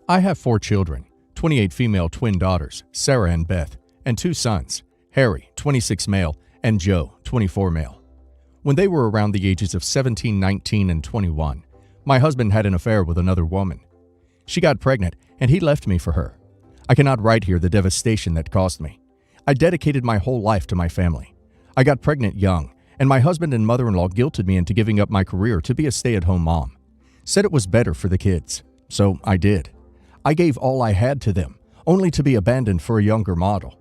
I have 4 children, 28 female twin daughters, Sarah and Beth, and 2 sons, Harry, 26 male, and Joe, 24 male. When they were around the ages of 17, 19, and 21, my husband had an affair with another woman. She got pregnant, and he left me for her. I cannot write here the devastation that caused me. I dedicated my whole life to my family. I got pregnant young, and my husband and mother-in-law guilted me into giving up my career to be a stay-at-home mom. Said it was better for the kids, so I did. I gave all I had to them, only to be abandoned for a younger model.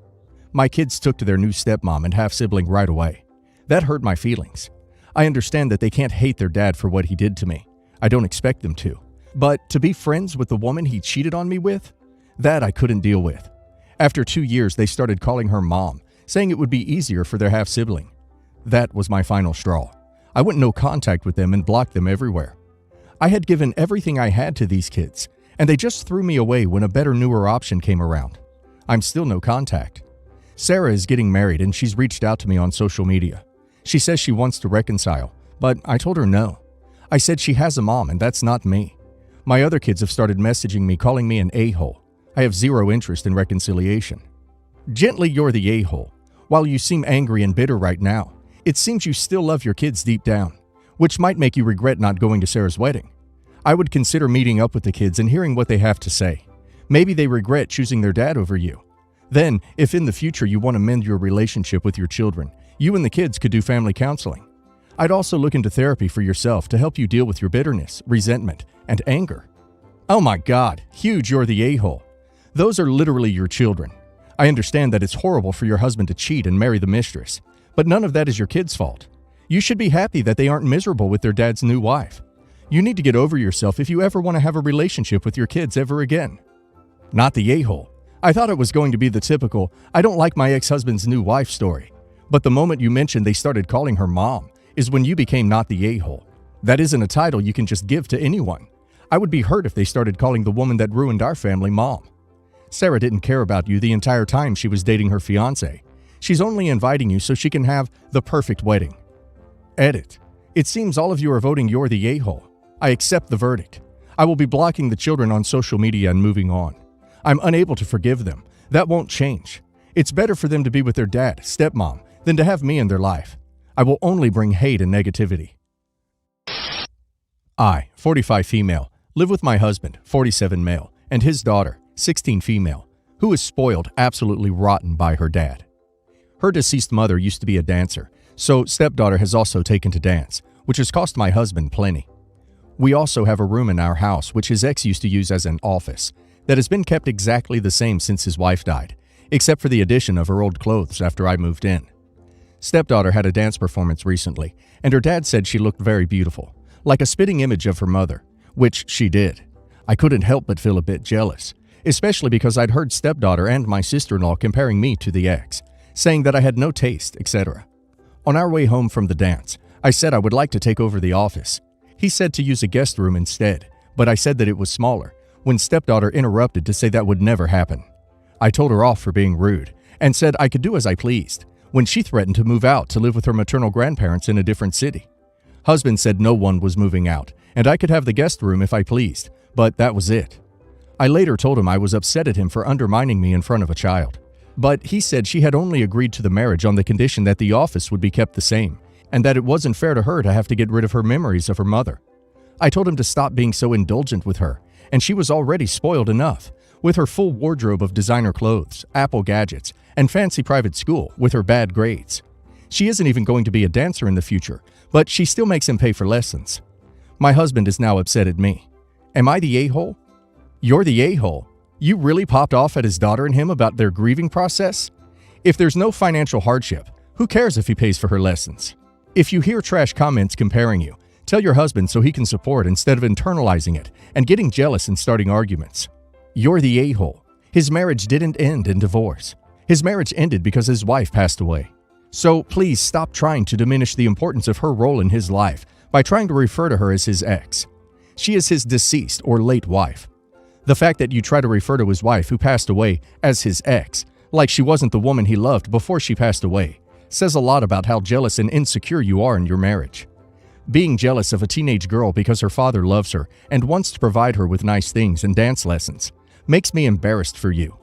My kids took to their new stepmom and half-sibling right away. That hurt my feelings. I understand that they can't hate their dad for what he did to me. I don't expect them to. But to be friends with the woman he cheated on me with? That I couldn't deal with. After 2 years, they started calling her mom, saying it would be easier for their half-sibling. That was my final straw. I went no contact with them and blocked them everywhere. I had given everything I had to these kids, and they just threw me away when a better, newer option came around. I'm still no contact. Sarah is getting married, and she's reached out to me on social media. She says she wants to reconcile, but I told her no. I said she has a mom, and that's not me. My other kids have started messaging me, calling me an a-hole. I have zero interest in reconciliation. Gently, you're the a-hole. While you seem angry and bitter right now, it seems you still love your kids deep down, which might make you regret not going to Sarah's wedding. I would consider meeting up with the kids and hearing what they have to say. Maybe they regret choosing their dad over you. Then, if in the future you want to mend your relationship with your children, you and the kids could do family counseling. I'd also look into therapy for yourself to help you deal with your bitterness, resentment, and anger. Oh my God, huge, you're the a-hole. Those are literally your children. I understand that it's horrible for your husband to cheat and marry the mistress, but none of that is your kids' fault. You should be happy that they aren't miserable with their dad's new wife. You need to get over yourself if you ever want to have a relationship with your kids ever again. Not the a-hole. I thought it was going to be the typical, I don't like my ex-husband's new wife story. But the moment you mentioned they started calling her mom is when you became not the a-hole. That isn't a title you can just give to anyone. I would be hurt if they started calling the woman that ruined our family mom. Sarah didn't care about you the entire time she was dating her fiancé. She's only inviting you so she can have the perfect wedding. Edit. It seems all of you are voting you're the a-hole. I accept the verdict. I will be blocking the children on social media and moving on. I'm unable to forgive them. That won't change. It's better for them to be with their dad, stepmom, than to have me in their life. I will only bring hate and negativity. I, 45 female, live with my husband, 47 male, and his daughter, 16 female, who is spoiled absolutely rotten by her dad. Her deceased mother used to be a dancer, so stepdaughter has also taken to dance, which has cost my husband plenty. We also have a room in our house which his ex used to use as an office that has been kept exactly the same since his wife died, except for the addition of her old clothes after I moved in. Stepdaughter had a dance performance recently, and her dad said she looked very beautiful, like a spitting image of her mother, which she did. I couldn't help but feel a bit jealous, especially because I'd heard stepdaughter and my sister-in-law comparing me to the ex, saying that I had no taste, etc. On our way home from the dance, I said I would like to take over the office. He said to use a guest room instead, but I said that it was smaller, when stepdaughter interrupted to say that would never happen. I told her off for being rude, and said I could do as I pleased, when she threatened to move out to live with her maternal grandparents in a different city. Husband said no one was moving out, and I could have the guest room if I pleased, but that was it. I later told him I was upset at him for undermining me in front of a child, but he said she had only agreed to the marriage on the condition that the office would be kept the same, and that it wasn't fair to her to have to get rid of her memories of her mother. I told him to stop being so indulgent with her, and she was already spoiled enough, with her full wardrobe of designer clothes, Apple gadgets, and fancy private school with her bad grades. She isn't even going to be a dancer in the future, but she still makes him pay for lessons. My husband is now upset at me. Am I the a-hole? You're the a-hole. You really popped off at his daughter and him about their grieving process? If there's no financial hardship, who cares if he pays for her lessons? If you hear trash comments comparing you, tell your husband so he can support instead of internalizing it and getting jealous and starting arguments. You're the a-hole. His marriage didn't end in divorce. His marriage ended because his wife passed away. So please stop trying to diminish the importance of her role in his life by trying to refer to her as his ex. She is his deceased or late wife. The fact that you try to refer to his wife who passed away as his ex, like she wasn't the woman he loved before she passed away, says a lot about how jealous and insecure you are in your marriage. Being jealous of a teenage girl because her father loves her and wants to provide her with nice things and dance lessons makes me embarrassed for you.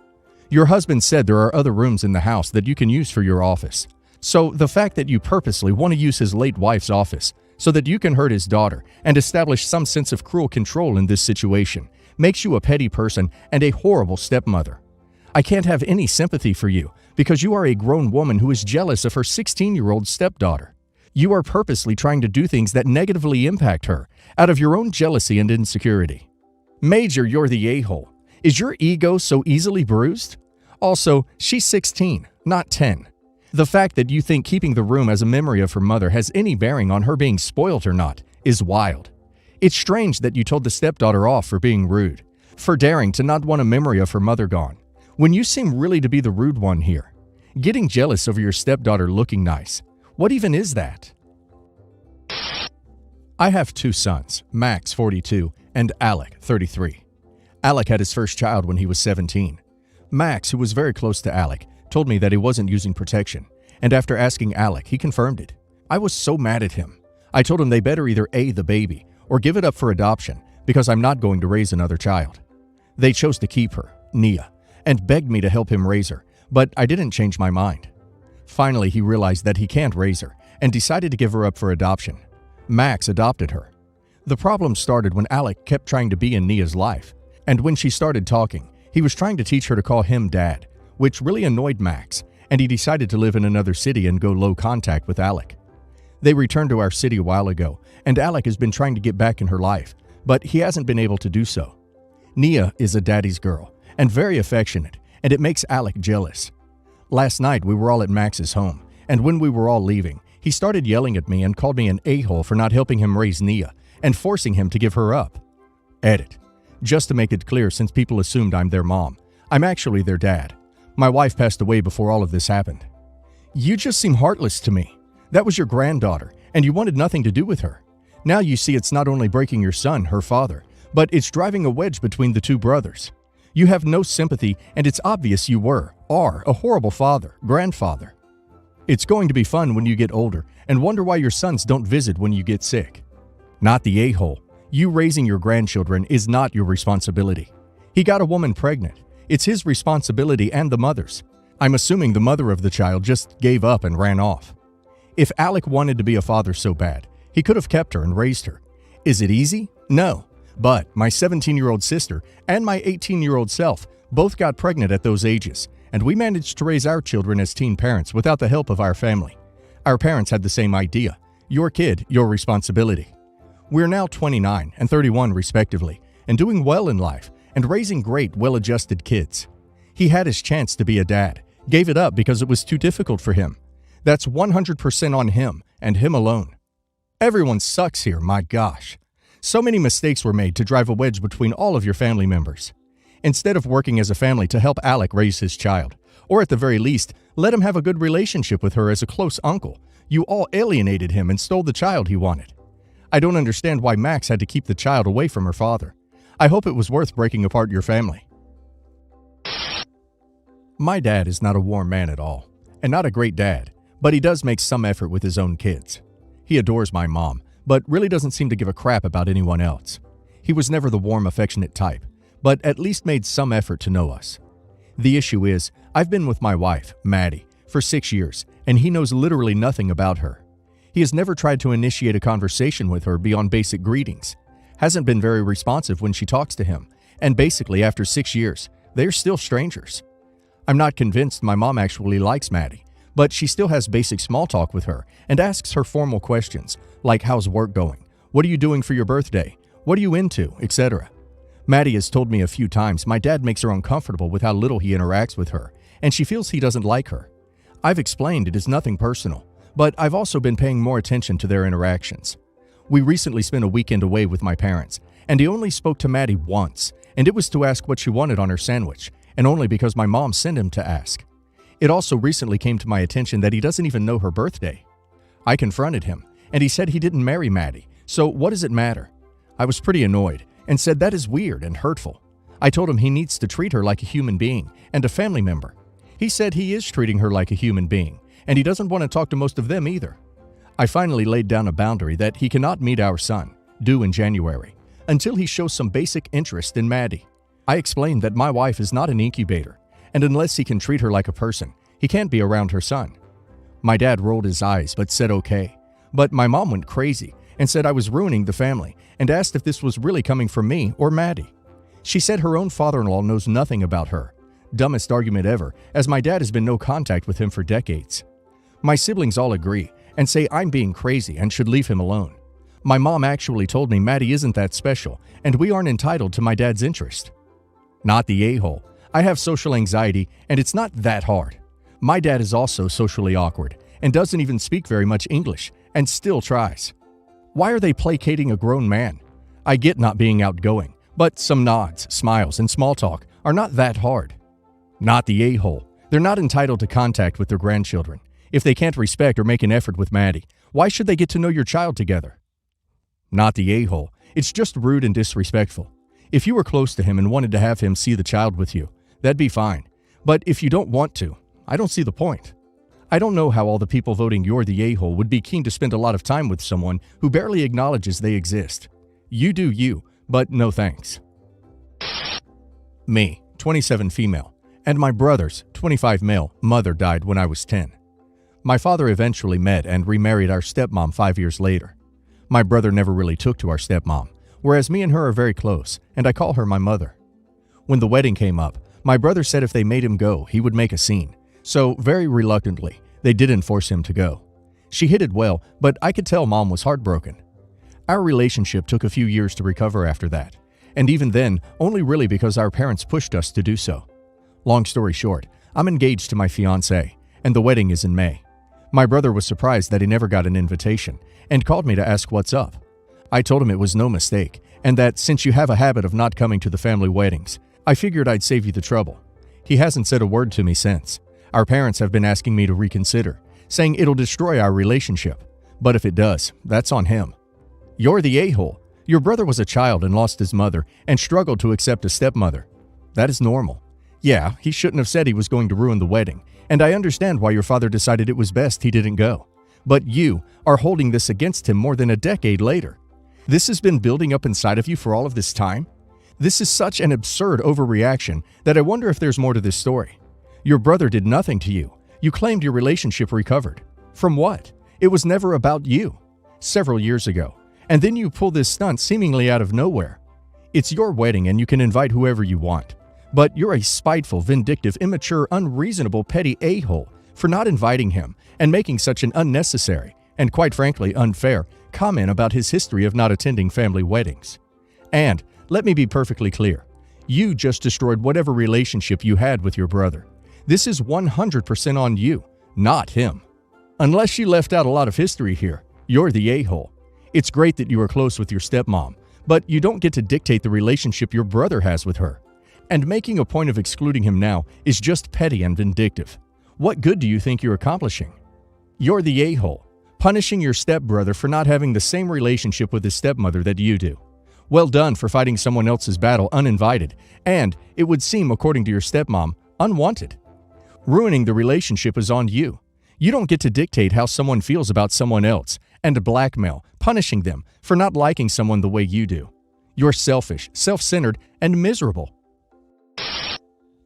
Your husband said there are other rooms in the house that you can use for your office. So the fact that you purposely want to use his late wife's office so that you can hurt his daughter and establish some sense of cruel control in this situation makes you a petty person and a horrible stepmother. I can't have any sympathy for you because you are a grown woman who is jealous of her 16-year-old stepdaughter. You are purposely trying to do things that negatively impact her out of your own jealousy and insecurity. Major, you're the a-hole. Is your ego so easily bruised? Also, she's 16, not 10. The fact that you think keeping the room as a memory of her mother has any bearing on her being spoiled or not is wild. It's strange that you told the stepdaughter off for being rude, for daring to not want a memory of her mother gone, when you seem really to be the rude one here. Getting jealous over your stepdaughter looking nice. What even is that? I have 2 sons, Max, 42, and Alec, 33. Alec had his first child when he was 17. Max, who was very close to Alec, told me that he wasn't using protection, and after asking Alec, he confirmed it. I was so mad at him. I told him they better either A, the baby, or give it up for adoption, because I'm not going to raise another child. They chose to keep her, Nia, and begged me to help him raise her, but I didn't change my mind. Finally, he realized that he can't raise her, and decided to give her up for adoption. Max adopted her. The problem started when Alec kept trying to be in Nia's life, and when she started talking, he was trying to teach her to call him Dad, which really annoyed Max, and he decided to live in another city and go low contact with Alec. They returned to our city a while ago, and Alec has been trying to get back in her life, but he hasn't been able to do so. Nia is a daddy's girl, and very affectionate, and it makes Alec jealous. Last night we were all at Max's home, and when we were all leaving, he started yelling at me and called me an a-hole for not helping him raise Nia, and forcing him to give her up. Edit. Just to make it clear, since people assumed I'm their mom, I'm actually their dad. My wife passed away before all of this happened. You just seem heartless to me. That was your granddaughter, and you wanted nothing to do with her. Now you see it's not only breaking your son, her father, but it's driving a wedge between the 2 brothers. You have no sympathy, and it's obvious you are a horrible father, grandfather. It's going to be fun when you get older and wonder why your sons don't visit when you get sick. Not the a-hole. You raising your grandchildren is not your responsibility. He got a woman pregnant. It's his responsibility and the mother's. I'm assuming the mother of the child just gave up and ran off. If Alec wanted to be a father so bad, he could have kept her and raised her. Is it easy? No. But my 17-year-old sister and my 18-year-old self both got pregnant at those ages, and we managed to raise our children as teen parents without the help of our family. Our parents had the same idea. Your kid, your responsibility. We're now 29 and 31 respectively, and doing well in life, and raising great, well-adjusted kids. He had his chance to be a dad, gave it up because it was too difficult for him. That's 100% on him, and him alone. Everyone sucks here, my gosh. So many mistakes were made to drive a wedge between all of your family members. Instead of working as a family to help Alec raise his child, or at the very least, let him have a good relationship with her as a close uncle, you all alienated him and stole the child he wanted. I don't understand why Max had to keep the child away from her father. I hope it was worth breaking apart your family. My dad is not a warm man at all, and not a great dad, but he does make some effort with his own kids. He adores my mom, but really doesn't seem to give a crap about anyone else. He was never the warm, affectionate type, but at least made some effort to know us. The issue is, I've been with my wife, Maddie, for 6 years, and he knows literally nothing about her. He has never tried to initiate a conversation with her beyond basic greetings, hasn't been very responsive when she talks to him, and basically after 6 years, they're still strangers. I'm not convinced my mom actually likes Maddie, but she still has basic small talk with her and asks her formal questions, like how's work going, what are you doing for your birthday, what are you into, etc. Maddie has told me a few times my dad makes her uncomfortable with how little he interacts with her, and she feels he doesn't like her. I've explained it is nothing personal, but I've also been paying more attention to their interactions. We recently spent a weekend away with my parents, and he only spoke to Maddie once, and it was to ask what she wanted on her sandwich, and only because my mom sent him to ask. It also recently came to my attention that he doesn't even know her birthday. I confronted him, and he said he didn't marry Maddie, so what does it matter? I was pretty annoyed, and said that is weird and hurtful. I told him he needs to treat her like a human being and a family member. He said he is treating her like a human being, and he doesn't want to talk to most of them either. I finally laid down a boundary that he cannot meet our son, due in January, until he shows some basic interest in Maddie. I explained that my wife is not an incubator, and unless he can treat her like a person, he can't be around her son. My dad rolled his eyes but said okay. But my mom went crazy and said I was ruining the family and asked if this was really coming from me or Maddie. She said her own father-in-law knows nothing about her. Dumbest argument ever, as my dad has been no contact with him for decades. My siblings all agree and say I'm being crazy and should leave him alone. My mom actually told me Maddie isn't that special and we aren't entitled to my dad's interest. Not the a-hole. I have social anxiety and it's not that hard. My dad is also socially awkward and doesn't even speak very much English and still tries. Why are they placating a grown man? I get not being outgoing, but some nods, smiles, and small talk are not that hard. Not the a-hole. They're not entitled to contact with their grandchildren. If they can't respect or make an effort with Maddie, why should they get to know your child together? Not the a-hole. It's just rude and disrespectful. If you were close to him and wanted to have him see the child with you, that'd be fine. But if you don't want to, I don't see the point. I don't know how all the people voting you're the a-hole would be keen to spend a lot of time with someone who barely acknowledges they exist. You do you, but no thanks. Me, 27 female, and my brother's, 25 male, mother died when I was 10. My father eventually met and remarried our stepmom 5 years later. My brother never really took to our stepmom, whereas me and her are very close, and I call her my mother. When the wedding came up, my brother said if they made him go, he would make a scene. So, very reluctantly, they didn't force him to go. She hid it well, but I could tell Mom was heartbroken. Our relationship took a few years to recover after that, and even then, only really because our parents pushed us to do so. Long story short, I'm engaged to my fiancée, and the wedding is in May. My brother was surprised that he never got an invitation, and called me to ask what's up. I told him it was no mistake, and that since you have a habit of not coming to the family weddings, I figured I'd save you the trouble. He hasn't said a word to me since. Our parents have been asking me to reconsider, saying it'll destroy our relationship. But if it does, that's on him. You're the a-hole. Your brother was a child and lost his mother and struggled to accept a stepmother. That is normal. Yeah, he shouldn't have said he was going to ruin the wedding, and I understand why your father decided it was best he didn't go. But you are holding this against him more than a decade later. This has been building up inside of you for all of this time? This is such an absurd overreaction that I wonder if there's more to this story. Your brother did nothing to you. You claimed your relationship recovered. From what? It was never about you. Several years ago. And then you pull this stunt seemingly out of nowhere. It's your wedding and you can invite whoever you want. But you're a spiteful, vindictive, immature, unreasonable, petty a-hole for not inviting him and making such an unnecessary, and quite frankly unfair, comment about his history of not attending family weddings. And, let me be perfectly clear, you just destroyed whatever relationship you had with your brother. This is 100% on you, not him. Unless you left out a lot of history here, you're the a-hole. It's great that you are close with your stepmom, but you don't get to dictate the relationship your brother has with her. And making a point of excluding him now is just petty and vindictive. What good do you think you're accomplishing? You're the a-hole, punishing your stepbrother for not having the same relationship with his stepmother that you do. Well done for fighting someone else's battle uninvited, and, it would seem according to your stepmom, unwanted. Ruining the relationship is on you. You don't get to dictate how someone feels about someone else, and blackmail, punishing them for not liking someone the way you do. You're selfish, self-centered, and miserable.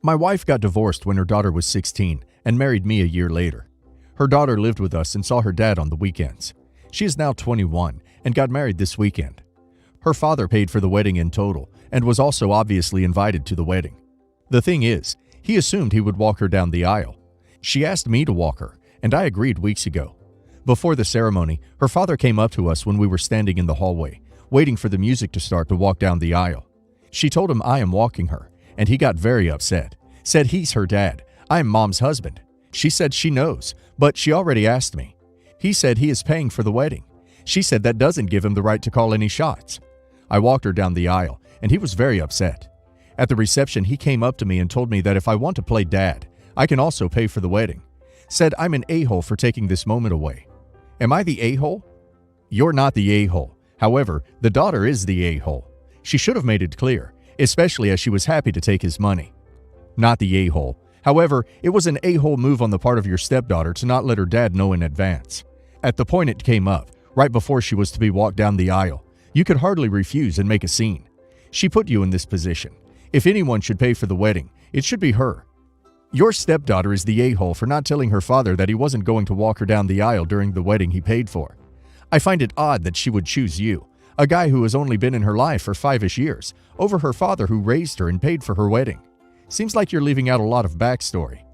My wife got divorced when her daughter was 16 and married me a year later. Her daughter lived with us and saw her dad on the weekends. She is now 21 and got married this weekend. Her father paid for the wedding in total and was also obviously invited to the wedding. The thing is, he assumed he would walk her down the aisle. She asked me to walk her, and I agreed weeks ago. Before the ceremony, her father came up to us when we were standing in the hallway, waiting for the music to start to walk down the aisle. She told him I am walking her, and he got very upset. Said he's her dad. I'm Mom's husband. She said she knows, but she already asked me. He said he is paying for the wedding. She said that doesn't give him the right to call any shots. I walked her down the aisle, and he was very upset. At the reception, he came up to me and told me that if I want to play dad, I can also pay for the wedding. Said I'm an a-hole for taking this moment away. Am I the a-hole? You're not the a-hole. However, the daughter is the a-hole. She should have made it clear, especially as she was happy to take his money. Not the a-hole. However, it was an a-hole move on the part of your stepdaughter to not let her dad know in advance. At the point it came up, right before she was to be walked down the aisle, you could hardly refuse and make a scene. She put you in this position. If anyone should pay for the wedding, it should be her. Your stepdaughter is the a-hole for not telling her father that he wasn't going to walk her down the aisle during the wedding he paid for. I find it odd that she would choose you, a guy who has only been in her life for 5-ish years, over her father who raised her and paid for her wedding. Seems like you're leaving out a lot of backstory.